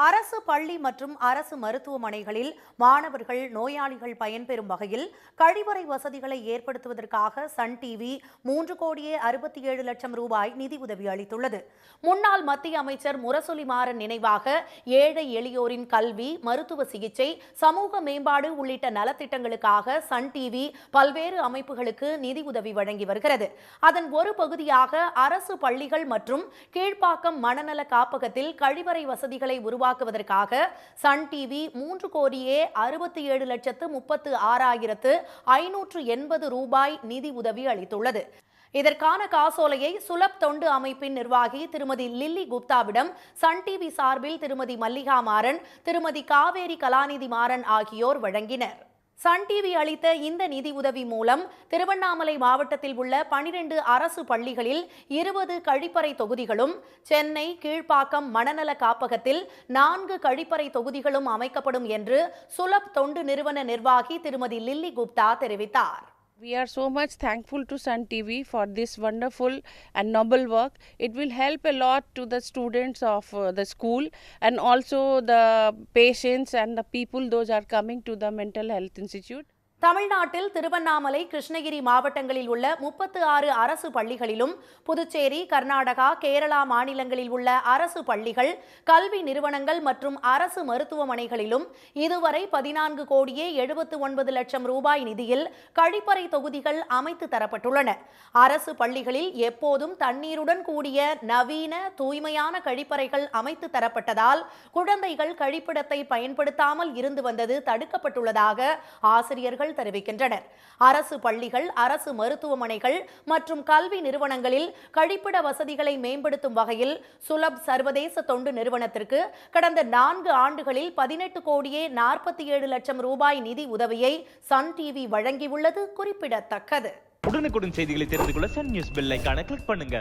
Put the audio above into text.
அரசு பள்ளி மற்றும் அரசு மருத்துவமனைகளில் மாணவர்கள் நோயாளிகள் பயன்பெறும் வகையில் கழிவறை வசதிகளை ஏற்படுத்துவதற்காக சன் டிவி 3,67,00,000 ரூபாய் நிதியுதவி அளித்துள்ளது. முன்னாள் மத்திய அமைச்சர் முரசொலி மாறன் நினைவாக ஏழை எளியோரின் கல்வி, மருத்துவ சிகிச்சை, சமூக மேம்பாடு உள்ளிட்ட நலத்திட்டங்களுக்காக சன் டிவி பல்வேறு அமைப்புகளுக்கு நிதியுதவி வழங்கி வருகிறது. அதன் ஒரு பகுதியாக அரசு பள்ளிகள் மற்றும் கீழ்ப்பாக்கம் மனநல காப்பகத்தில் கழிவறை வசதிகளை உருவாக்குவதற்காக சன் டிவி 3,67,36,580 ரூபாய் நிதி உதவி அளித்துள்ளது. இதற்கான காசோலையை சுலப் தொண்டு அமைப்பின் நிர்வாகி திருமதி லில்லி குப்தாவிடம் சன் டிவி சார்பில் திருமதி மல்லிகா மாறன், திருமதி காவேரி கலாநிதி மாறன் ஆகியோர் வழங்கினர். சன் டிவி அளித்த இந்த நிதி உதவி மூலம் திருவண்ணாமலை மாவட்டத்தில் உள்ள 12 அரசு பள்ளிகளில் 20 கழிப்பறை தொகுதிகளும், சென்னை கீழ்ப்பாக்கம் மனநல காப்பகத்தில் 4 கழிப்பறை தொகுதிகளும் அமைக்கப்படும் என்று சுலப் தொண்டு நிறுவன நிர்வாகி திருமதி லில்லி குப்தா தெரிவித்தார். We are so much thankful to Sun TV for this wonderful and noble work. It will help a lot to the students of the school and also the patients and the people those are coming to the mental health institute. தமிழ்நாட்டில் திருவண்ணாமலை, கிருஷ்ணகிரி மாவட்டங்களில் உள்ள 36 அரசு பள்ளிகளிலும், புதுச்சேரி, கர்நாடகா, கேரளா மாநிலங்களில் உள்ள அரசு பள்ளிகள், கல்வி நிறுவனங்கள் மற்றும் அரசு மருத்துவமனைகளிலும் இதுவரை 14,79,00,000 ரூபாய் நிதியில் கழிப்பறை தொகுதிகள் அமைத்து தரப்பட்டுள்ளன. அரசு பள்ளிகளில் எப்போதும் தண்ணீருடன் கூடிய நவீன தூய்மையான கழிப்பறைகள் அமைத்து தரப்பட்டதால் குழந்தைகள் கழிப்பிடத்தை பயன்படுத்தாமல் இருந்து வந்தது தடுக்கப்பட்டுள்ளதாக ஆசிரியர்கள் தெரிவிக்கின்றனர். அரசு பள்ளிகள், அரசு மருத்துவமனைகள் மற்றும் கல்வி நிறுவனங்களில் கழிப்பிட வசதிகளை மேம்படுத்தும் வகையில் சுலப் சர்வதேச தொண்டு நிறுவனத்திற்கு கடந்த 4 ஆண்டுகளில் 18,47,00,000 ரூபாய் நிதி உதவியை சன் டிவி வழங்கியுள்ளது குறிப்பிடத்தக்கது. உடனுக்குடன் செய்திகளை தெரிந்து கொள்ள சன் நியூஸ் பெல் ஐகானை கிளிக் பண்ணுங்க.